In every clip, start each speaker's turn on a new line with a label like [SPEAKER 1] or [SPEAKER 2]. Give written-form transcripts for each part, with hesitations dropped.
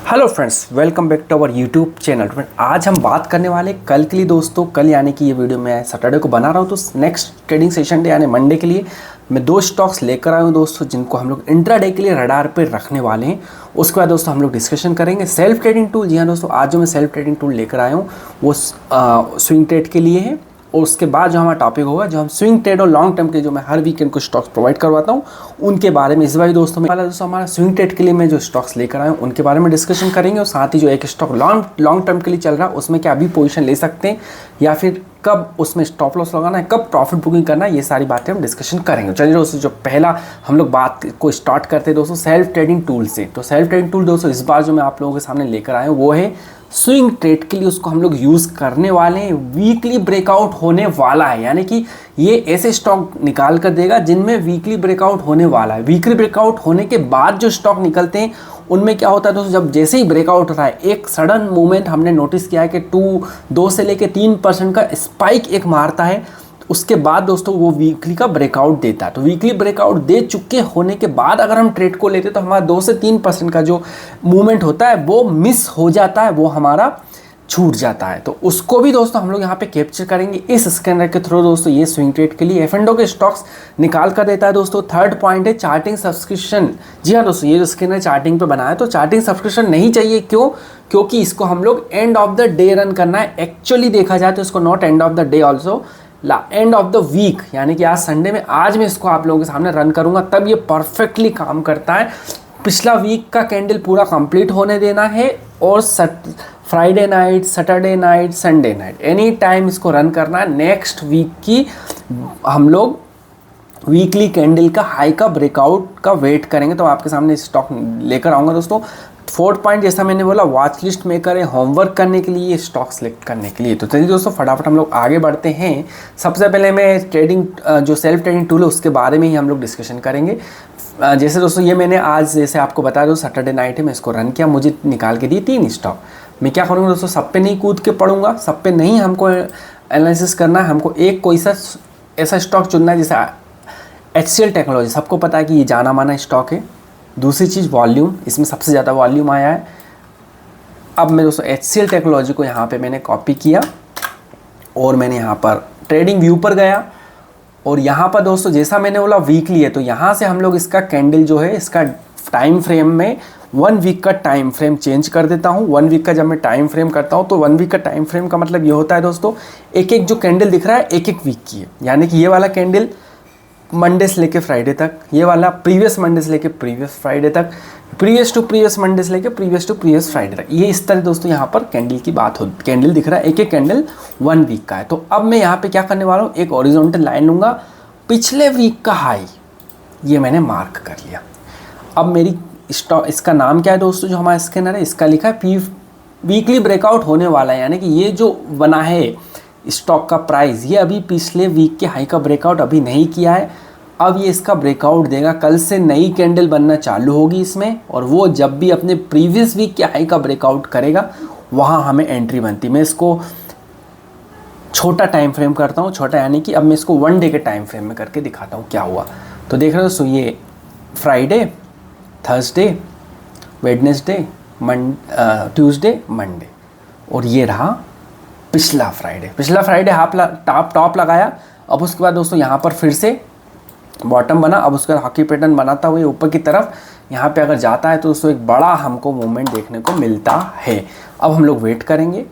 [SPEAKER 1] Hello friends, welcome back to our YouTube channel. आज हम बात करने वाले कल के लिए दोस्तों। कल यानी कि ये वीडियो मैं सैटरडे को बना रहा हूँ, तो नेक्स्ट ट्रेडिंग सेशन डे यानी मंडे के लिए मैं दो स्टॉक्स लेकर आया हूँ दोस्तों, जिनको हम लोग इंट्राडे के लिए रडार पे रखने वाले हैं। उसके बाद दोस्तों हम लोग डिस्कशन करेंगे सेल्फ ट्रेडिंग टूल। जी हाँ दोस्तों, आज जो मैं सेल्फ ट्रेडिंग टूल लेकर आया हूँ वो स्विंग ट्रेड के लिए है। और उसके बाद जो हमारा टॉपिक होगा, जो हम स्विंग ट्रेड और लॉन्ग टर्म के जो मैं हर वीकेंड को स्टॉक्स प्रोवाइड करवाता हूँ उनके बारे में इस बार दोस्तों हमारा स्विंग ट्रेड के लिए मैं जो स्टॉक्स लेकर आया हूँ उनके बारे में डिस्कशन करेंगे। और साथ ही जो एक स्टॉक लॉन्ग टर्म के लिए चल रहा है उसमें क्या अभी पोजीशन ले सकते हैं या फिर कब उसमें स्टॉप लॉस लगाना है, कब प्रॉफिट बुकिंग करना है, ये सारी बातें हम डिस्कशन करेंगे। चलिए दोस्तों, जो पहला हम लोग बात को स्टार्ट करते हैं दोस्तों सेल्फ ट्रेडिंग टूल से। तो सेल्फ ट्रेडिंग टूल दोस्तों इस बार जो मैं आप लोगों के सामने लेकर आया हूँ वो है स्विंग ट्रेड के लिए। उसको हम लोग यूज़ करने वाले हैं। वीकली ब्रेकआउट होने वाला है, यानी कि ये ऐसे स्टॉक निकाल कर देगा जिनमें वीकली ब्रेकआउट होने वाला है। वीकली ब्रेकआउट होने के बाद जो स्टॉक निकलते हैं उनमें क्या होता है दोस्तों, जब जैसे ही ब्रेकआउट होता है एक सडन मूवमेंट हमने नोटिस किया है कि 2 से लेकर 3% का स्पाइक एक मारता है। उसके बाद दोस्तों वो वीकली का ब्रेकआउट देता है। तो वीकली ब्रेकआउट दे चुके होने के बाद अगर हम ट्रेड को लेते तो हमारा 2 से 3% का जो मूवमेंट होता है वो मिस हो जाता है, वो हमारा छूट जाता है। तो उसको भी दोस्तों हम लोग यहाँ पे कैप्चर करेंगे इस स्कैनर के थ्रू दोस्तों। ये स्विंग ट्रेड के लिए एफ&ओ के स्टॉक्स निकाल कर देता है दोस्तों। थर्ड पॉइंट है चार्टिंग सब्सक्रिप्शन। जी हाँ दोस्तों, ये जो स्कैनर चार्टिंग पे बना है तो चार्टिंग सब्सक्रिप्शन नहीं चाहिए। क्यों? क्योंकि इसको हम लोग end of the day run करना है। एक्चुअली देखा जाए तो इसको not end of the day also, end of the week, यानी कि आज संडे में आज मैं इसको आप लोगों के सामने रन करूंगा, तब ये परफेक्टली काम करता है। पिछला वीक का कैंडल पूरा कंप्लीट होने देना है और Friday night, Saturday night, Sunday night any time इसको रन करना है। नेक्स्ट वीक की हम लोग वीकली कैंडल का हाई का ब्रेकआउट का वेट करेंगे, तो आपके सामने स्टॉक लेकर आऊँगा दोस्तों। फोर्थ पॉइंट जैसा मैंने बोला, वॉच लिस्ट में करें होमवर्क करने के लिए, स्टॉक सेलेक्ट करने के लिए। तो चलिए दोस्तों फटाफट हम लोग आगे बढ़ते हैं। सबसे पहले मैं ट्रेडिंग जो सेल्फ ट्रेडिंग टूल है उसके बारे में ही हम लोग डिस्कशन करेंगे। जैसे दोस्तों ये मैंने आज जैसे आपको बता दो सैटरडे नाइट है, मैं इसको रन किया, मुझे निकाल के दिए 3 स्टॉक। मैं क्या करूँगा दोस्तों, सब पे नहीं कूद के पढ़ूंगा, सब पे नहीं हमको एनालिसिस करना है। हमको एक कोई सा ऐसा स्टॉक चुनना है। जैसे HCL टेक्नोलॉजी, सबको पता है कि ये जाना माना स्टॉक है। दूसरी चीज़ वॉल्यूम, इसमें सबसे ज़्यादा वॉल्यूम आया है। अब मैं दोस्तों HCL टेक्नोलॉजी को यहाँ पे मैंने कॉपी किया और मैंने यहाँ पर ट्रेडिंग व्यू पर गया और यहाँ पर दोस्तों जैसा मैंने बोला वीकली है, तो यहाँ से हम लोग इसका कैंडल जो है इसका टाइम फ्रेम में 1 वीक का टाइम फ्रेम चेंज कर देता हूँ। 1 वीक का जब मैं टाइम फ्रेम करता हूँ तो 1 वीक का टाइम फ्रेम का मतलब ये होता है दोस्तों, एक एक जो कैंडल दिख रहा है एक एक वीक की है। यानी कि ये वाला कैंडल मंडे से लेके फ्राइडे तक, ये वाला प्रीवियस मंडे से लेके प्रीवियस फ्राइडे तक, प्रीवियस टू प्रीवियस मंडे से लेके प्रीवियस टू प्रीवियस फ्राइडे तक। ये इस तरह दोस्तों यहाँ पर कैंडल की बात होती, कैंडल दिख रहा है एक एक कैंडल 1 वीक का है। तो अब मैं यहाँ पे क्या करने वाला हूँ, एक हॉरिजॉन्टल लाइन लूँगा, पिछले वीक का हाई ये मैंने मार्क कर लिया। अब मेरी स्टॉक, इसका नाम क्या है दोस्तों, जो हमारा स्कैनर है इसका लिखा है वीकली ब्रेकआउट होने वाला है। यानी कि ये जो बना है स्टॉक का प्राइस, ये अभी पिछले वीक के हाई का ब्रेकआउट अभी नहीं किया है। अब ये इसका ब्रेकआउट देगा, कल से नई कैंडल बनना चालू होगी इसमें, और वो जब भी अपने प्रीवियस वीक के हाई का ब्रेकआउट करेगा वहाँ हमें एंट्री बनती। मैं इसको छोटा टाइम फ्रेम करता हूँ, छोटा यानी कि अब मैं इसको 1 डे के टाइम फ्रेम में करके दिखाता हूँ क्या हुआ। तो देख रहे हो दोस्तों, ये Friday, Thursday, Wednesday, Tuesday, Monday, और ये रहा पिछला फ्राइडे हाफ टॉप लगाया। अब उसके बाद दोस्तों यहाँ पर फिर से बॉटम बना। अब उसका हॉकी पैटर्न बनाता हुए ऊपर की तरफ यहाँ पे अगर जाता है तो दोस्तों एक बड़ा हमको मूवमेंट देखने को मिलता है। अब हम लोग वेट करेंगे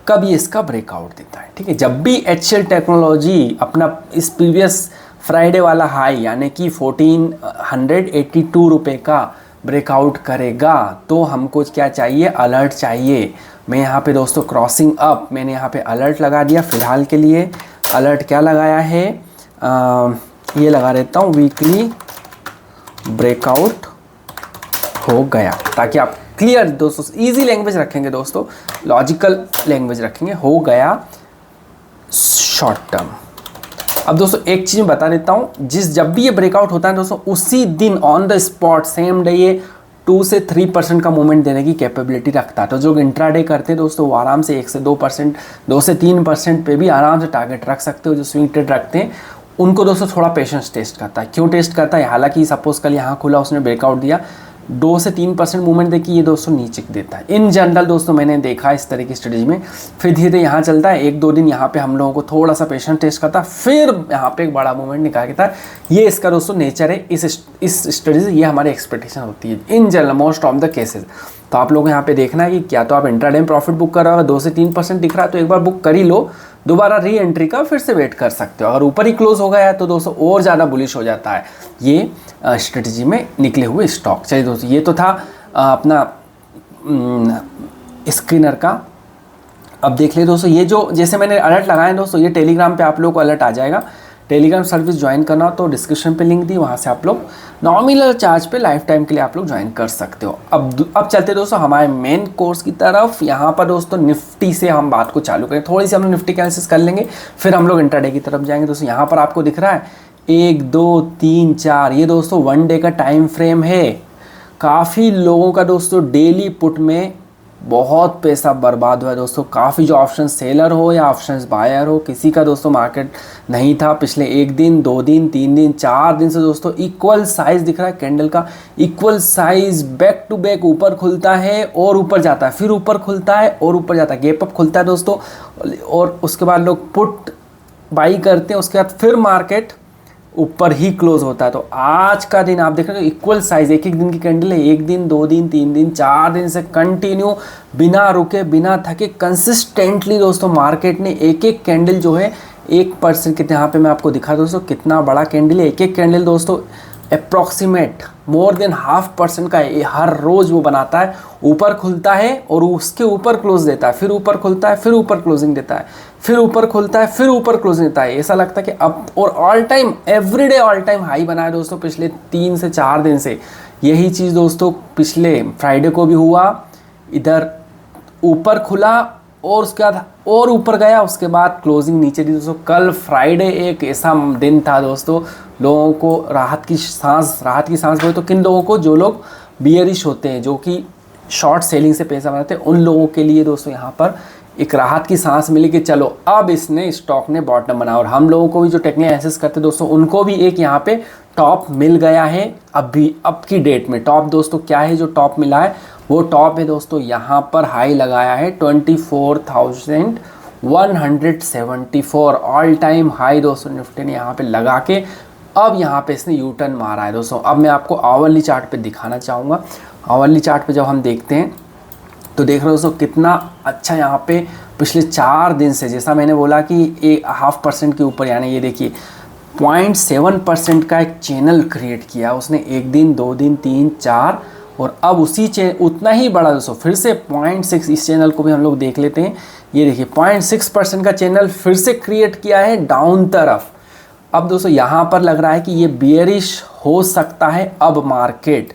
[SPEAKER 1] कब ये इसका ब्रेकआउट देता है। ठीक है, जब भी HCL टेक्नोलॉजी अपना इस प्रीवियस फ्राइडे वाला हाई यानी कि 1482 रुपये का ब्रेकआउट करेगा तो हमको क्या चाहिए, अलर्ट चाहिए। मैं यहाँ पे दोस्तों क्रॉसिंग अप, मैंने यहाँ पे अलर्ट लगा दिया फिलहाल के लिए। अलर्ट क्या लगाया है, ये लगा देता हूँ वीकली ब्रेकआउट हो गया, ताकि आप क्लियर दोस्तों इजी लैंग्वेज रखेंगे दोस्तों, लॉजिकल लैंग्वेज रखेंगे, हो गया शॉर्ट टर्म। अब दोस्तों एक चीज़ मैं बता देता हूँ, जब भी ये ब्रेकआउट होता है दोस्तों उसी दिन on the spot same day ये 2 से 3% का मूवमेंट देने की कैपेबिलिटी रखता है। तो जो इंट्राडे करते हैं दोस्तों वो आराम से 1 से 2%, 2 से 3% पे भी आराम से टारगेट रख सकते हो। जो स्विंग ट्रेड रखते हैं उनको दोस्तों थोड़ा पेशेंस टेस्ट करता है। क्यों टेस्ट करता है, हालांकि सपोज कल यहाँ खुला उसने ब्रेकआउट दिया, 2 से 3% मूवमेंट देखिए ये दोस्तों नीचे देता है इन जनरल दोस्तों, मैंने देखा इस तरह की स्ट्रेटजी में। फिर धीरे धीरे यहाँ चलता है, 1-2 दिन यहाँ पे हम लोगों को थोड़ा सा पेशेंस टेस्ट करता है, फिर यहाँ पे एक बड़ा मूवमेंट निकाल के था। ये इसका दोस्तों नेचर है इस स्ट्रेटजी, ये हमारी एक्सपेक्टेशन होती है in general most of the cases. तो आप लोग यहाँ पे देखना है कि क्या तो आप इंट्राडे में प्रॉफिट बुक कर रहे हो, 2 से 3% दिख रहा है तो एक बार बुक कर ही लो, दोबारा री एंट्री का फिर से वेट कर सकते हो। अगर ऊपर ही क्लोज हो गया है तो दोस्तों और ज़्यादा बुलिश हो जाता है ये स्ट्रेटजी में निकले हुए स्टॉक। चलिए दोस्तों, ये तो था अपना स्क्रीनर का। अब देख ले दोस्तों, ये जो जैसे मैंने अलर्ट लगाए दोस्तों, ये टेलीग्राम पे आप लोग को अलर्ट आ जाएगा। टेलीग्राम सर्विस ज्वाइन करना हो तो डिस्क्रिप्शन पे लिंक दी, वहाँ से आप लोग नॉमिनल चार्ज पे लाइफ टाइम के लिए आप लोग ज्वाइन कर सकते हो। अब चलते दोस्तों हमारे मेन कोर्स की तरफ। यहाँ पर दोस्तों निफ्टी से हम बात को चालू करें, थोड़ी सी हम लोग निफ्टी का एनालिसिस कर लेंगे, फिर हम लोग इंट्राडे की तरफ जाएंगे। दोस्तों यहाँ पर आपको दिख रहा है 1 2 3 4, ये दोस्तों 1 डे का टाइम फ्रेम है। काफ़ी लोगों का दोस्तों डेली पुट में बहुत पैसा बर्बाद हुआ है दोस्तों। काफ़ी जो ऑप्शन सेलर हो या ऑप्शन बायर हो, किसी का दोस्तों मार्केट नहीं था पिछले 1 दिन 2 दिन 3 दिन 4 दिन से दोस्तों। इक्वल साइज दिख रहा है कैंडल का, equal size back to back ऊपर खुलता है और ऊपर जाता है, फिर ऊपर खुलता है और ऊपर जाता है, गैप अप खुलता है दोस्तों, और उसके बाद लोग पुट बाई करते हैं, उसके बाद फिर मार्केट ऊपर ही क्लोज होता है। तो आज का दिन आप देख रहे हो इक्वल साइज, एक दिन की कैंडल है, 1 दिन 2 दिन 3 दिन 4 दिन से कंटिन्यू बिना रुके बिना थके कंसिस्टेंटली दोस्तों मार्केट ने एक कैंडल जो है 1% कितने, यहाँ पे मैं आपको दिखा दोस्तों कितना बड़ा कैंडल है। एक कैंडल दोस्तों अप्रॉक्सीमेट मोर देन 0.5% का हर रोज वो बनाता है। ऊपर खुलता है और उसके ऊपर क्लोज देता है, फिर ऊपर खुलता है, फिर ऊपर क्लोजिंग देता है, फिर ऊपर खुलता है, फिर ऊपर क्लोजिंग देता है। ऐसा लगता है कि अब और all time everyday all time high बनाया दोस्तों पिछले 3 से 4 दिन से। यही चीज़ दोस्तों पिछले फ्राइडे को भी हुआ, इधर ऊपर खुला और उसके बाद और ऊपर गया, उसके बाद क्लोजिंग नीचे दी दोस्तों। कल फ्राइडे एक ऐसा दिन था दोस्तों, लोगों को राहत की सांस बोले तो किन लोगों को, जो लोग बियरिश होते हैं, जो कि शॉर्ट सेलिंग से पैसा बनाते हैं, उन लोगों के लिए दोस्तों यहाँ पर एक राहत की सांस मिली कि चलो अब इसने स्टॉक ने बॉटम बना। और हम लोगों को भी जो टेक्निकल एनालिसिस करते दोस्तों, उनको भी एक यहाँ पे टॉप मिल गया है। अब की डेट में टॉप दोस्तों क्या है, जो टॉप मिला है वो टॉप है दोस्तों, यहाँ पर हाई लगाया है 24,174 ऑल टाइम हाई दोस्तों निफ्टी ने यहाँ पे लगा के अब यहाँ पे इसने यू टर्न मारा है दोस्तों। अब मैं आपको आवरली चार्ट पे दिखाना चाहूँगा। आवरली चार्ट पे जब हम देखते हैं तो देख रहे हो दोस्तों कितना अच्छा यहाँ पे पिछले 4 दिन से, जैसा मैंने बोला कि 0.5% के ऊपर, यानी ये देखिए 0.7% का एक चैनल क्रिएट किया उसने, 1 दिन 2 दिन 3 4, और अब उसी उतना ही बड़ा दोस्तों फिर से 0.6, इस चैनल को भी हम लोग देख लेते हैं। ये देखिए 0.6% का चैनल फिर से क्रिएट किया है डाउन तरफ। अब दोस्तों यहाँ पर लग रहा है कि ये बियरिश हो सकता है अब मार्केट।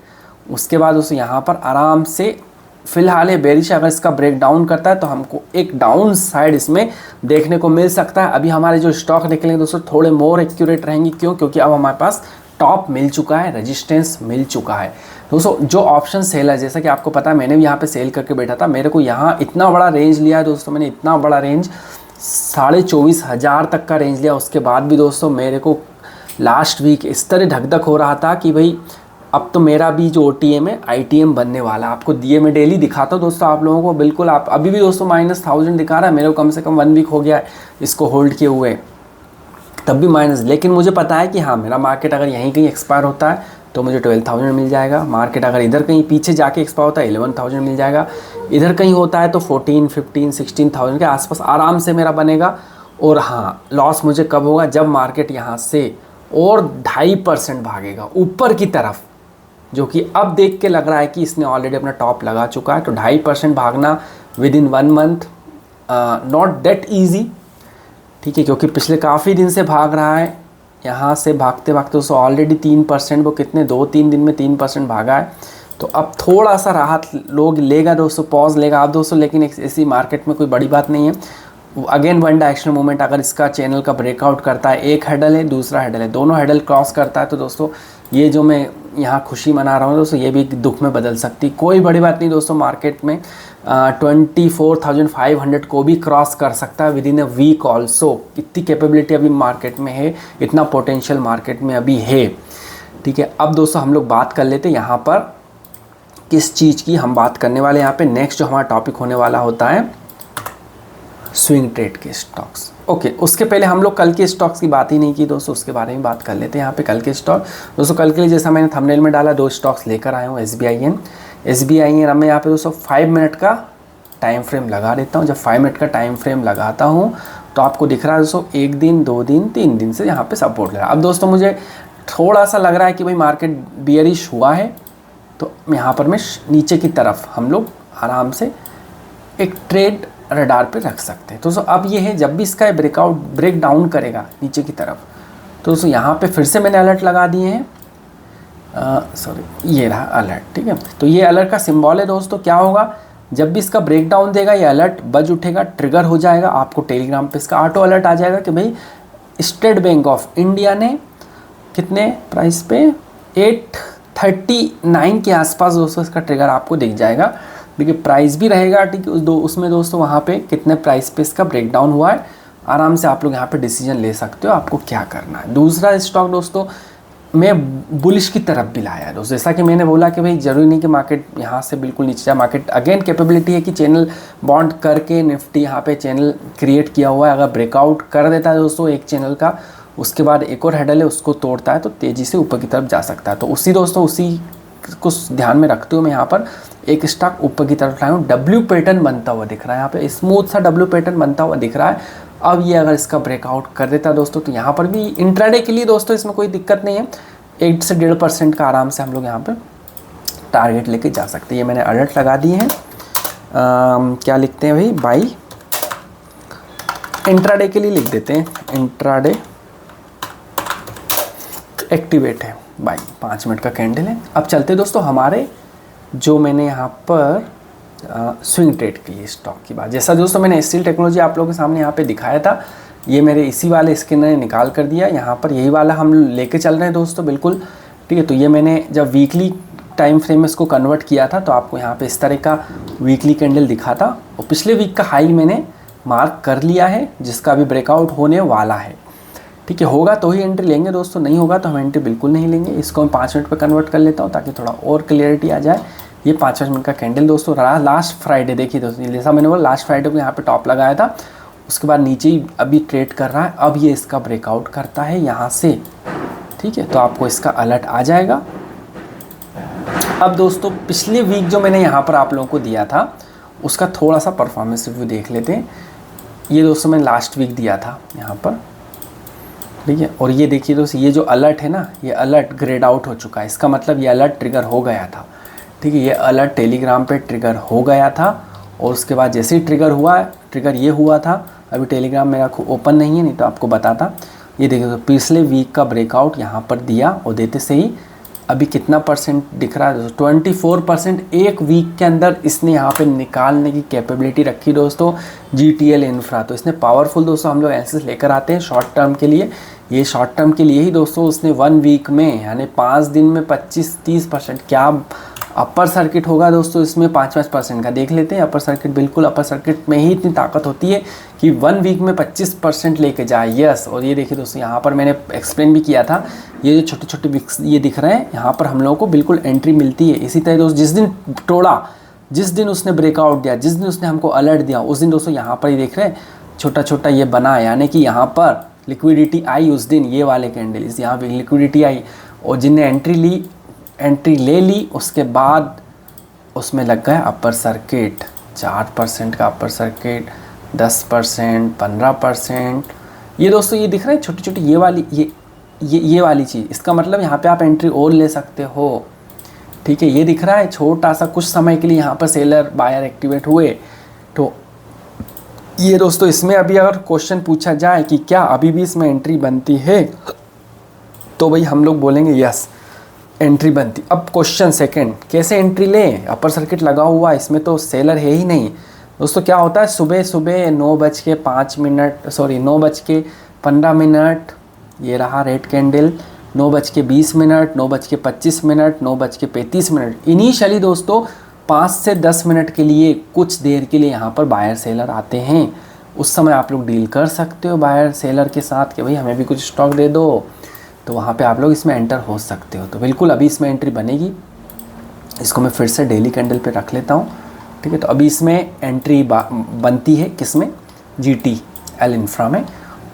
[SPEAKER 1] उसके बाद दोस्तों यहाँ पर आराम से फिलहाल ये बेरिश अगर इसका ब्रेक डाउन करता है तो हमको एक डाउन साइड इसमें देखने को मिल सकता है। अभी हमारे जो स्टॉक निकलेंगे दोस्तों थोड़े मोर एक्यूरेट रहेंगी, क्यों, क्योंकि अब हमारे पास टॉप मिल चुका है, रेजिस्टेंस मिल चुका है दोस्तों। जो ऑप्शन सेल है, जैसा कि आपको पता है मैंने भी यहाँ पे सेल करके बैठा था, मेरे को यहाँ इतना बड़ा रेंज लिया है दोस्तों, मैंने इतना बड़ा रेंज 24,500 तक का रेंज लिया। उसके बाद भी दोस्तों मेरे को लास्ट वीक इस तरह धक हो रहा था कि भाई अब तो मेरा भी जो OTM है ITM बनने वाला। आपको दिए मैं डेली दिखाता हूँ दोस्तों आप लोगों को, बिल्कुल आप अभी भी दोस्तों -1000 दिखा रहा है, मेरे को कम से कम 1 वीक हो गया है इसको होल्ड किए हुए, तब भी माइनस। लेकिन मुझे पता है कि हाँ मेरा मार्केट अगर यहीं कहीं एक्सपायर होता है तो मुझे 12,000 मिल जाएगा। मार्केट अगर इधर कहीं पीछे जाके एक्सपायर होता है 11,000 मिल जाएगा। इधर कहीं होता है तो 14, 15, 16,000 के आसपास आराम से मेरा बनेगा। और हाँ, लॉस मुझे कब होगा, जब मार्केट यहाँ से और 2.5% भागेगा ऊपर की तरफ, जो कि अब देख के लग रहा है कि इसने ऑलरेडी अपना टॉप लगा चुका है। तो 2.5% भागना with in 1 month not that easy, ठीक है, क्योंकि पिछले काफ़ी दिन से भाग रहा है। यहाँ से भागते भागते उसको ऑलरेडी 3%, वो कितने 2-3 दिन में 3% भागा है। तो अब थोड़ा सा राहत लोग लेगा दोस्तों, पॉज लेगा अब दोस्तों, लेकिन ऐसी मार्केट में कोई बड़ी बात नहीं है। अगेन वन डायरेक्शनल मूवमेंट, अगर इसका चैनल का ब्रेकआउट करता है, एक हेडल है दूसरा हेडल है, दोनों हेडल क्रॉस करता है, तो दोस्तों ये जो मैं यहाँ खुशी मना रहा हूँ दोस्तों, ये भी दुख में बदल सकती। कोई बड़ी बात नहीं दोस्तों, मार्केट में 24,500 को भी क्रॉस कर सकता है within a week also. इतनी कैपेबिलिटी अभी मार्केट में है, इतना पोटेंशियल मार्केट में अभी है, ठीक है। अब दोस्तों हम लोग बात कर लेते हैं यहाँ पर किस चीज़ की हम बात करने वाले हैं यहाँ पे। नेक्स्ट जो हमारा टॉपिक होने वाला होता है स्विंग ट्रेड के स्टॉक्स। ओके, उसके पहले हम लोग कल के स्टॉक्स की बात ही नहीं की दोस्तों, उसके बारे में बात कर लेते हैं यहाँ पे। कल के स्टॉक दोस्तों, कल के लिए जैसा मैंने थंबनेल में डाला 2 स्टॉक्स लेकर आया हूँ, SBIN। अब मैं यहाँ पे दोस्तों 5 मिनट का टाइम फ्रेम लगा देता हूँ। जब 5 मिनट का टाइम फ्रेम लगाता हूँ तो आपको दिख रहा है दोस्तों 1 दिन 2 दिन 3 दिन से यहाँ पे सपोर्ट ले रहा है। अब दोस्तों मुझे थोड़ा सा लग रहा है कि भाई मार्केट बियरिश हुआ है, तो यहाँ पर मैं नीचे की तरफ हम लोग आराम से एक ट्रेड रडार पे रख सकते हैं। तो दोस्तों अब ये है, जब भी इसका ब्रेक डाउन करेगा नीचे की तरफ, तो दोस्तों यहाँ पे फिर से मैंने अलर्ट लगा दिए हैं। ये रहा अलर्ट, ठीक है। तो ये अलर्ट का सिंबल है दोस्तों। क्या होगा, जब भी इसका ब्रेक डाउन देगा ये अलर्ट बज उठेगा, ट्रिगर हो जाएगा, आपको टेलीग्राम पे इसका ऑटो अलर्ट आ जाएगा कि भाई स्टेट बैंक ऑफ इंडिया ने कितने प्राइस पे 839 के आसपास दोस्तों इसका ट्रिगर आपको दिख जाएगा। देखिए प्राइस भी रहेगा, ठीक है, उसमें दोस्तों वहाँ पे कितने प्राइस पे इसका ब्रेक डाउन हुआ है, आराम से आप लोग यहाँ पे डिसीजन ले सकते हो आपको क्या करना है। दूसरा स्टॉक दोस्तों मैं बुलिश की तरफ भी लाया है दोस्तों। जैसा कि मैंने बोला कि भाई ज़रूरी नहीं कि मार्केट यहाँ से बिल्कुल नीचे जाए। मार्केट अगेन कैपेबिलिटी है कि चैनल बॉन्ड करके निफ्टी यहाँ पे चैनल क्रिएट किया हुआ है, अगर ब्रेकआउट कर देता है दोस्तों एक चैनल का, उसके बाद एक और हैंडल है उसको तोड़ता है तो तेज़ी से ऊपर की तरफ जा सकता है। तो उसी को ध्यान में रखते हुए मैं यहाँ पर एक स्टॉक ऊपर की तरफ लाया हूँ। डब्ल्यू पैटर्न बनता हुआ दिख रहा है, यहाँ पे स्मूथ सा डब्ल्यू पैटर्न बनता हुआ दिख रहा है। अब ये अगर इसका ब्रेकआउट कर देता है दोस्तों, तो यहाँ पर भी इंट्राडे के लिए दोस्तों इसमें कोई दिक्कत नहीं है, 8 से 1.5% का आराम से हम लोग यहाँ पे टारगेट लेके जा सकते हैं। ये मैंने अलर्ट लगा दिए हैं। क्या लिखते हैं भाई, बाई इंट्राडे के लिए लिख देते हैं, इंट्राडे एक्टिवेट है बाई, 5 मिनट का कैंडल है। अब चलते दोस्तों हमारे जो मैंने यहाँ पर स्विंग ट्रेड के लिए स्टॉक की बात, जैसा दोस्तों मैंने स्टील टेक्नोलॉजी आप लोगों के सामने यहाँ पे दिखाया था, ये मेरे इसी वाले स्कैनर ने निकाल कर दिया। यहाँ पर यही वाला हम लेके चल रहे हैं दोस्तों, बिल्कुल ठीक है। तो ये मैंने जब वीकली टाइम फ्रेम में इसको कन्वर्ट किया था तो आपको यहाँ पे इस तरह का वीकली कैंडल दिखा था, और पिछले वीक का हाई मैंने मार्क कर लिया है जिसका अभी ब्रेकआउट होने वाला है, ठीक है। होगा तो ही एंट्री लेंगे दोस्तों, नहीं होगा तो हम एंट्री बिल्कुल नहीं लेंगे। इसको मैं 5 मिनट पर कन्वर्ट कर लेता हूँ ताकि थोड़ा और क्लियरिटी आ जाए। ये 5 मिनट का कैंडल दोस्तों लास्ट फ्राइडे देखिए दोस्तों, जैसा मैंने बोला लास्ट फ्राइडे को यहाँ पे टॉप लगाया था, उसके बाद नीचे ही अभी ट्रेड कर रहा है। अब ये इसका ब्रेकआउट करता है यहाँ से, ठीक है, तो आपको इसका अलर्ट आ जाएगा। अब दोस्तों पिछले वीक जो मैंने यहाँ पर आप लोगों को दिया था उसका थोड़ा सा परफॉर्मेंस रिव्यू देख लेते हैं। ये दोस्तों मैंने लास्ट वीक दिया था यहाँ पर, ठीक है। और ये देखिए दोस्तों, ये जो अलर्ट है ना, ये अलर्ट ग्रेड आउट हो चुका है, इसका मतलब ये अलर्ट ट्रिगर हो गया था, ठीक है। ये अलर्ट टेलीग्राम पे ट्रिगर हो गया था, और उसके बाद जैसे ही ट्रिगर हुआ, ट्रिगर ये हुआ था, अभी टेलीग्राम मेरा ओपन नहीं है, नहीं तो आपको बताता। ये देखिए तो पिछले वीक का ब्रेकआउट यहाँ पर दिया, और देते से ही अभी कितना परसेंट दिख रहा है दोस्तों, 24% एक वीक के अंदर इसने यहाँ पे निकालने की कैपेबिलिटी रखी दोस्तों। GTL इंफ्रा, तो इसने पावरफुल दोस्तों हम लोग एनालिसिस लेकर आते हैं शॉर्ट टर्म के लिए। ये शॉर्ट टर्म के लिए ही दोस्तों उसने 1 वीक में यानी 5 दिन में 25-30%, क्या अपर सर्किट होगा दोस्तों इसमें 5% का देख लेते हैं। अपर सर्किट, बिल्कुल अपर सर्किट में ही इतनी ताकत होती है कि 1 वीक में 25% लेके जाए, यस। और ये देखिए दोस्तों यहाँ पर मैंने एक्सप्लेन भी किया था, ये जो छोटे छोटे विक्स ये दिख रहे हैं, यहाँ पर हम लोगों को बिल्कुल एंट्री मिलती है। इसी तरह दोस्तों जिस दिन तोड़ा, जिस दिन उसने ब्रेकआउट दिया, जिस दिन उसने हमको अलर्ट दिया, उस दिन दोस्तों यहाँ पर ही देख रहे हैं छोटा छोटा ये बना, यानी कि यहाँ पर लिक्विडिटी आई उस दिन, ये वाले कैंडल इस यहाँ पे लिक्विडिटी आई, और जिनने एंट्री ले ली उसके बाद उसमें लग गया अपर सर्किट, 4% का अपर सर्किट, 10%, 15%। ये दोस्तों ये दिख रहा है छोटी छोटी ये वाली ये वाली चीज़, इसका मतलब यहाँ पे आप एंट्री और ले सकते हो, ठीक है। ये दिख रहा है छोटा सा, कुछ समय के लिए यहाँ पर सेलर बायर एक्टिवेट हुए। तो ये दोस्तों इसमें अभी अगर क्वेश्चन पूछा जाए कि क्या अभी भी इसमें एंट्री बनती है, तो भाई हम लोग बोलेंगे यस एंट्री बनती। अब क्वेश्चन सेकंड, कैसे एंट्री लें, अपर सर्किट लगा हुआ, इसमें तो सेलर है ही नहीं दोस्तों। क्या होता है सुबह सुबह 9:15, ये रहा रेड कैंडल, 9:20, 9:25, 9:35, इनिशियली दोस्तों 5 से 10 मिनट के लिए, कुछ देर के लिए यहाँ पर बायर सेलर आते हैं। उस समय आप लोग डील कर सकते हो बायर सेलर के साथ कि भाई हमें भी कुछ स्टॉक दे दो, तो वहाँ पे आप लोग इसमें एंटर हो सकते हो। तो बिल्कुल अभी इसमें एंट्री बनेगी। इसको मैं फिर से डेली कैंडल पे रख लेता हूँ, ठीक है। तो अभी इसमें एंट्री बनती है किसमें, GTL इंफ्रा में।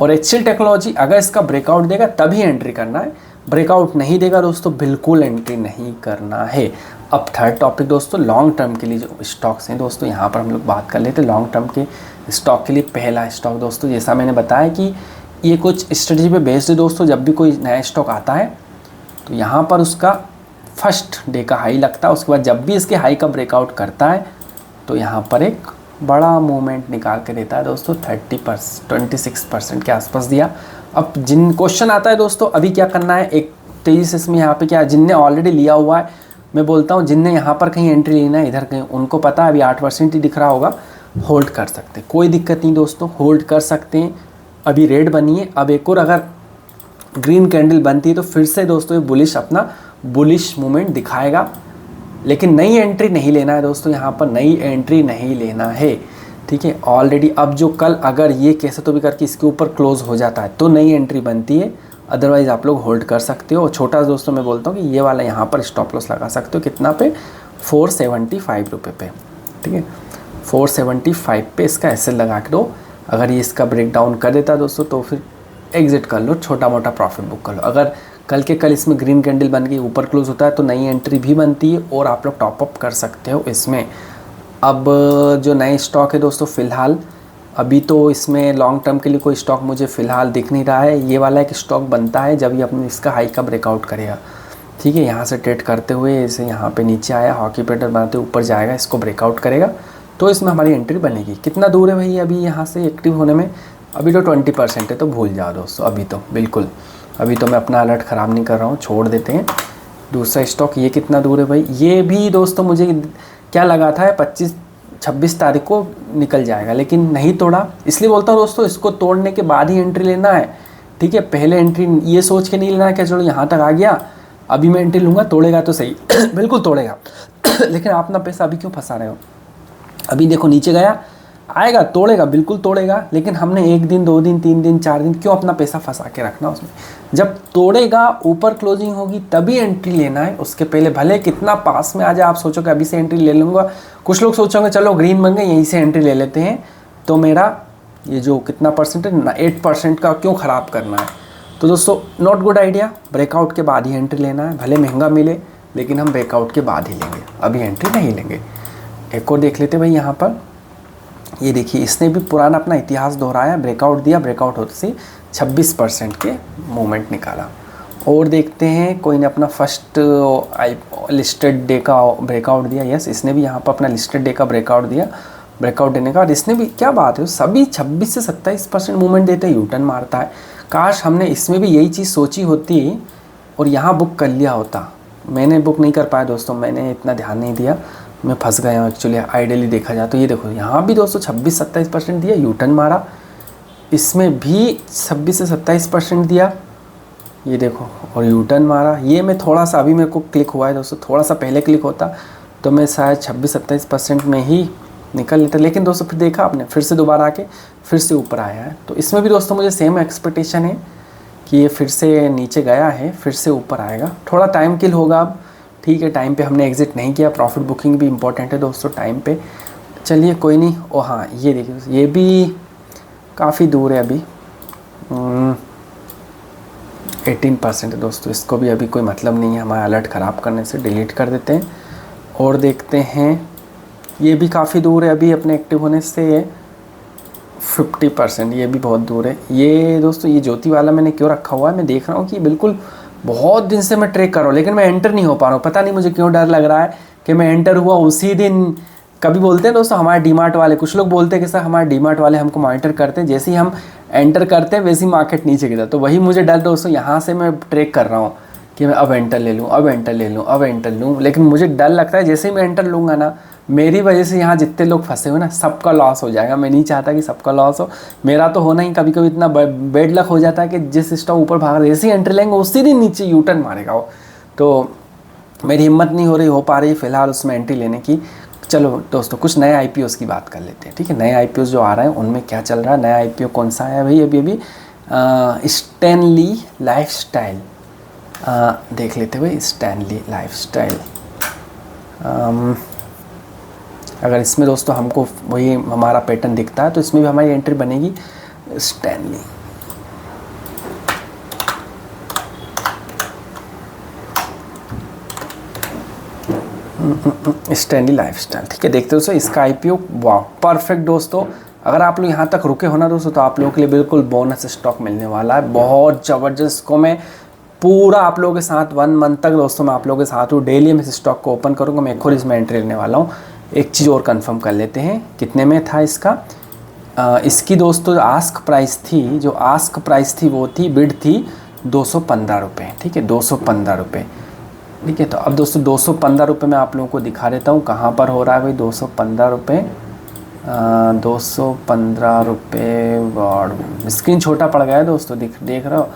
[SPEAKER 1] और HCL टेक्नोलॉजी अगर इसका ब्रेकआउट देगा तभी एंट्री करना है, ब्रेकआउट नहीं देगा दोस्तों बिल्कुल एंट्री नहीं करना है। अब थर्ड टॉपिक दोस्तों, लॉन्ग टर्म के लिए जो स्टॉक्स हैं दोस्तों, यहाँ पर हम लोग बात कर लेते हैं लॉन्ग टर्म के स्टॉक के लिए। पहला स्टॉक दोस्तों, जैसा मैंने बताया कि ये कुछ स्ट्रेटजी पे बेस्ड है दोस्तों। जब भी कोई नया स्टॉक आता है तो यहाँ पर उसका फर्स्ट डे का हाई लगता है, उसके बाद जब भी इसके हाई का ब्रेकआउट करता है तो यहाँ पर एक बड़ा मूवमेंट निकाल के देता है दोस्तों। 26% के आसपास दिया। अब जिन क्वेश्चन आता है दोस्तों, अभी क्या करना है, एक तेज़ी से इसमें यहाँ पे क्या, जिनने ऑलरेडी लिया हुआ है, मैं बोलता हूँ जिनने यहाँ पर कहीं एंट्री लेना है इधर कहीं, उनको पता है अभी 8% ही दिख रहा होगा, होल्ड कर सकते हैं, कोई दिक्कत नहीं दोस्तों, होल्ड कर सकते हैं। अभी रेड बनी है, अब एक और अगर ग्रीन कैंडल बनती है तो फिर से दोस्तों ये बुलिश अपना बुलिश मूवमेंट दिखाएगा। लेकिन नई एंट्री नहीं लेना है दोस्तों, यहाँ पर नई एंट्री नहीं लेना है, ठीक है। ऑलरेडी अब जो कल अगर ये कैसे तो भी करके इसके ऊपर क्लोज हो जाता है तो नई एंट्री बनती है, अदरवाइज़ आप लोग होल्ड कर सकते हो। छोटा दोस्तों मैं बोलता हूँ कि ये वाला यहाँ पर स्टॉप लॉस लगा सकते हो, कितना पे, 475 रुपये पे, ठीक है। 475 पे इसका SL लगा के दो। अगर ये इसका ब्रेक डाउन कर देता दोस्तों तो फिर एग्जिट कर लो, छोटा मोटा प्रॉफिट बुक कर लो। अगर कल के कल इसमें ग्रीन कैंडल बन के ऊपर क्लोज होता है तो नई एंट्री भी बनती है और आप लोग टॉपअप कर सकते हो इसमें। अब जो नए स्टॉक है दोस्तों, फ़िलहाल अभी तो इसमें लॉन्ग टर्म के लिए कोई स्टॉक मुझे फ़िलहाल दिख नहीं रहा है। ये वाला एक स्टॉक बनता है जब ये अपने इसका हाई का ब्रेकआउट करेगा, ठीक है। यहाँ से ट्रेड करते हुए इसे यहाँ पे नीचे आया, हॉकी पैटर्न बनाते ऊपर जाएगा, इसको ब्रेकआउट करेगा तो इसमें हमारी एंट्री बनेगी। कितना दूर है भाई अभी यहाँ से एक्टिव होने में, अभी तो 20% है, तो भूल जाओ दोस्तों अभी तो, बिल्कुल अभी तो मैं अपना अलर्ट ख़राब नहीं कर रहा हूँ, छोड़ देते हैं। दूसरा स्टॉक ये कितना दूर है भाई, ये भी दोस्तों मुझे क्या लगा था 25-26 तारीख को निकल जाएगा, लेकिन नहीं तोड़ा। इसलिए बोलता हूँ दोस्तों इसको तोड़ने के बाद ही एंट्री लेना है, ठीक है। पहले एंट्री ये सोच के नहीं लेना है कि चलो यहाँ तक आ गया अभी मैं एंट्री लूँगा, तोड़ेगा तो सही बिल्कुल तोड़ेगा लेकिन आप अपना पैसा अभी क्यों फंसा रहे हो। अभी देखो नीचे गया, आएगा तोड़ेगा, बिल्कुल तोड़ेगा, लेकिन हमने 1 दिन 2 दिन 3 दिन 4 दिन क्यों अपना पैसा फंसा के रखना उसमें। जब तोड़ेगा ऊपर क्लोजिंग होगी तभी एंट्री लेना है, उसके पहले भले कितना पास में आ जाए। आप सोचोगे अभी से एंट्री ले लूँगा, कुछ लोग सोचोगे चलो ग्रीन बन गए यहीं से एंट्री ले लेते हैं, तो मेरा ये जो कितना परसेंट है ना 8% का क्यों ख़राब करना है। तो दोस्तों नॉट गुड आइडिया, ब्रेकआउट के बाद ही एंट्री लेना है, भले महंगा मिले लेकिन हम ब्रेकआउट के बाद ही लेंगे, अभी एंट्री नहीं लेंगे। एक और देख लेते भाई यहाँ पर, ये देखिए इसने भी पुराना अपना इतिहास दोहराया, ब्रेकआउट दिया, ब्रेकआउट होते से 26% के मूवमेंट निकाला। और देखते हैं कोई ने अपना फर्स्ट लिस्टेड डे का ब्रेकआउट दिया, यस इसने भी यहाँ पर अपना लिस्टेड डे का ब्रेकआउट दिया, ब्रेकआउट देने का। और इसने भी क्या बात है, सभी 26 से 27% मूवमेंट देते हैं, यूटर्न मारता है। काश हमने इसमें भी यही चीज़ सोची होती और यहाँ बुक कर लिया होता। मैंने बुक नहीं कर पाया दोस्तों, मैंने इतना ध्यान नहीं दिया, मैं फंस गया हूँ एक्चुअली। आइडियली देखा जाए तो ये देखो यहाँ भी दोस्तों 26-27% दिया, यूटर्न मारा, इसमें भी 26 से 27% दिया, ये देखो, और यूटर्न मारा। ये मैं थोड़ा सा अभी मेरे को क्लिक हुआ है दोस्तों, थोड़ा सा पहले क्लिक होता तो मैं शायद 26-27% में ही निकल लेता, लेकिन दोस्तों फिर देखा आपने फिर से दोबारा आके फिर से ऊपर आया है। तो इसमें भी दोस्तों मुझे सेम एक्सपेक्टेशन है कि ये फिर से नीचे गया है, फिर से ऊपर आएगा। थोड़ा टाइम किल होगा अब, ठीक है, टाइम पे हमने एग्जिट नहीं किया, प्रॉफिट बुकिंग भी इंपॉर्टेंट है दोस्तों टाइम पे। चलिए कोई नहीं। ओ हाँ ये देखिए ये भी काफ़ी दूर है अभी, 18% है दोस्तों, इसको भी अभी कोई मतलब नहीं है हमारा अलर्ट ख़राब करने से, डिलीट कर देते हैं। और देखते हैं ये भी काफ़ी दूर है अभी अपने एक्टिव होने से, 50%, ये भी बहुत दूर है। ये दोस्तों ये ज्योति वाला मैंने क्यों रखा हुआ है, मैं देख रहा हूँ कि बिल्कुल बहुत दिन से मैं ट्रेक कर रहा हूँ लेकिन मैं एंटर नहीं हो पा रहा हूँ, पता नहीं मुझे क्यों डर लग रहा है कि मैं एंटर हुआ उसी दिन। कभी बोलते हैं दोस्तों हमारे डीमार्ट वाले, कुछ लोग बोलते हैं कि सर हमारे डीमार्ट वाले हमको मॉनिटर करते हैं, जैसे ही हम एंटर करते हैं वैसे ही मार्केट नीचे गिरता, तो वही मुझे डर दोस्तों। यहाँ से मैं ट्रेक कर रहा हूँ कि मैं अब एंटर ले लूँ, अब एंटर ले लूँ, अब एंटर लूँ, लेकिन मुझे डर लगता है जैसे ही मैं एंटर लूँगा ना, मेरी वजह से यहाँ जितने लोग फंसे हुए ना सबका लॉस हो जाएगा। मैं नहीं चाहता कि सबका लॉस हो, मेरा तो होना ही। कभी कभी इतना बेड लक हो जाता है कि जिस स्टॉक ऊपर भाग रहा है जैसे ही एंट्री लेंगे उसी दिन नीचे यूटर्न मारेगा वो, तो मेरी हिम्मत नहीं हो पा रही फिलहाल उसमें एंट्री लेने की। चलो दोस्तों कुछ नए IPOs की बात कर लेते हैं, ठीक है। नए IPOs जो आ रहे हैं उनमें क्या चल रहा है, नया IPO कौन सा है भाई, अभी स्टैनली लाइफस्टाइल देख लेते हैं भाई। स्टैनली लाइफस्टाइल अगर इसमें दोस्तों हमको वही हमारा पैटर्न दिखता है तो इसमें भी हमारी एंट्री बनेगी स्टैनली। स्टैनली लाइफस्टाइल, ठीक है। देखते हो दोस्तों इसका IPO, वाह परफेक्ट दोस्तों। अगर आप लोग यहाँ तक रुके हो ना दोस्तों तो आप लोगों के लिए बिल्कुल बोनस स्टॉक मिलने वाला है, बहुत ज़बरदस्त को मैं पूरा आप लोगों के साथ 1 मंथ तक दोस्तों मैं आप लोगों के साथ हूँ। डेली मैं इस स्टॉक को ओपन करूँगा, मैं एक और इसमें एंट्री लेने वाला हूँ। एक चीज़ और कंफर्म कर लेते हैं कितने में था इसका। इसकी दोस्तों आस्क प्राइस थी, जो आस्क प्राइस थी वो थी, बिड थी 215 रुपये, ठीक है, 215 रुपये, ठीक है। तो अब दोस्तों 215 रुपये मैं आप लोगों को दिखा देता हूँ कहाँ पर हो रहा है भाई 215 रुपये। 215 रुपये, गॉड स्क्रीन छोटा पड़ गया है दोस्तों, देख रहे हो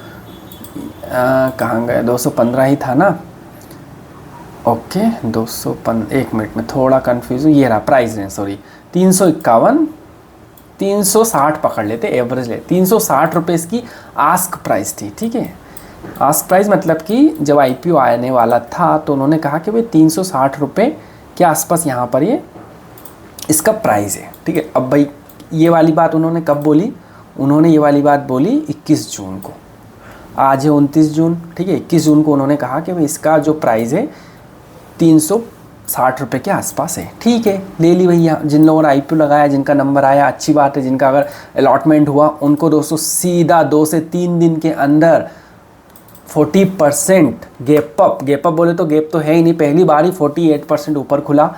[SPEAKER 1] कहाँ गए, 215 ही था ना, ओके 215, 1 मिनट में थोड़ा कन्फ्यूज हूँ। ये रहा प्राइस रेंज, सॉरी 351, 360 पकड़ लेते, एवरेज ले 360 रुपये इसकी आस्क प्राइस थी, ठीक है। आस्क प्राइस मतलब कि जब IPO आने वाला था तो उन्होंने कहा कि भाई 360 रुपये के आसपास यहाँ पर ये इसका प्राइस है, ठीक है। अब भाई ये वाली बात उन्होंने कब बोली, उन्होंने ये वाली बात बोली 21 जून को, आज है 29 जून, ठीक है। 21 जून को उन्होंने कहा कि भाई इसका जो प्राइस है 360 रुपये के आसपास है, ठीक है। ले ली भैया, जिन लोगों ने IPO लगाया, जिनका नंबर आया अच्छी बात है, जिनका अगर अलॉटमेंट हुआ उनको दोस्तों सीधा 2 से 3 दिन के अंदर 40% गैप अप बोले तो गैप तो है ही नहीं, पहली बार ही 48% ऊपर खुला।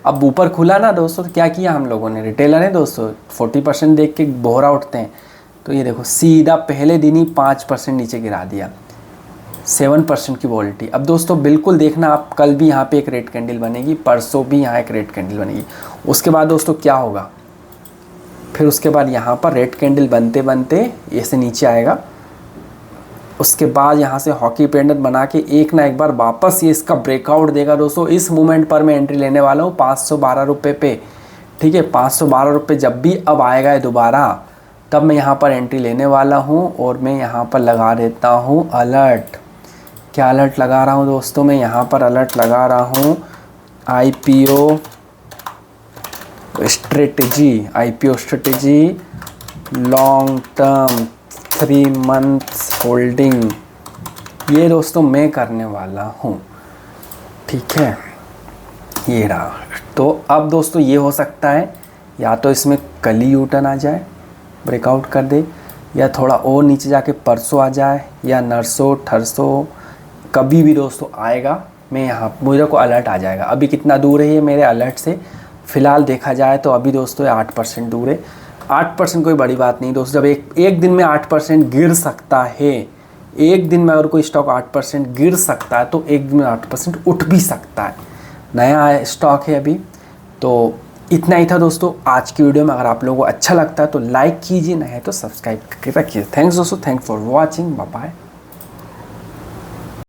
[SPEAKER 1] अब ऊपर खुला ना दोस्तों तो क्या किया हम लोगों ने, रिटेलर है दोस्तों 40% देख के बोहरा उठते हैं, तो ये देखो सीधा पहले दिन ही 5% नीचे गिरा दिया, 7% की वॉलिटी। अब दोस्तों बिल्कुल देखना आप, कल भी यहाँ पे एक रेड कैंडल बनेगी, परसों भी यहाँ एक रेड कैंडल बनेगी। उसके बाद दोस्तों क्या होगा, फिर उसके बाद यहाँ पर रेड कैंडल बनते बनते ऐसे नीचे आएगा, उसके बाद यहाँ से हॉकी पेंडेंट बना के एक ना एक बार वापस ये इसका ब्रेकआउट देगा दोस्तों। इस मोमेंट पर मैं एंट्री लेने वाला हूँ 512 रुपये पे, ठीक है। 512 रुपये जब भी अब आएगा दोबारा तब मैं यहाँ पर एंट्री लेने वाला हूँ और मैं यहाँ पर लगा देता हूँ अलर्ट। क्या अलर्ट लगा रहा हूँ दोस्तों, मैं यहाँ पर अलर्ट लगा रहा हूँ IPO strategy long term 3 months holding, ये दोस्तों मैं करने वाला हूँ, ठीक है। ये रहा। तो अब दोस्तों ये हो सकता है या तो इसमें कल ही यूटर्न आ जाए, ब्रेकआउट कर दे, या थोड़ा और नीचे जाके परसों आ जाए, या नरसों ठरसों कभी भी दोस्तों आएगा, मैं यहाँ मुझे को अलर्ट आ जाएगा। अभी कितना दूर है ये मेरे अलर्ट से, फ़िलहाल देखा जाए तो अभी दोस्तों 8% दूर है। 8% कोई बड़ी बात नहीं दोस्तों, जब एक दिन में 8% गिर सकता है, एक दिन में अगर कोई स्टॉक 8% गिर सकता है तो एक दिन में 8% उठ भी सकता है। नया स्टॉक है अभी। तो इतना ही था दोस्तों आज की वीडियो में। अगर आप लोगों को अच्छा लगता है तो लाइक कीजिए, नहीं तो सब्सक्राइब करके रखिए। थैंक्स दोस्तों, thanks for watching, bye bye.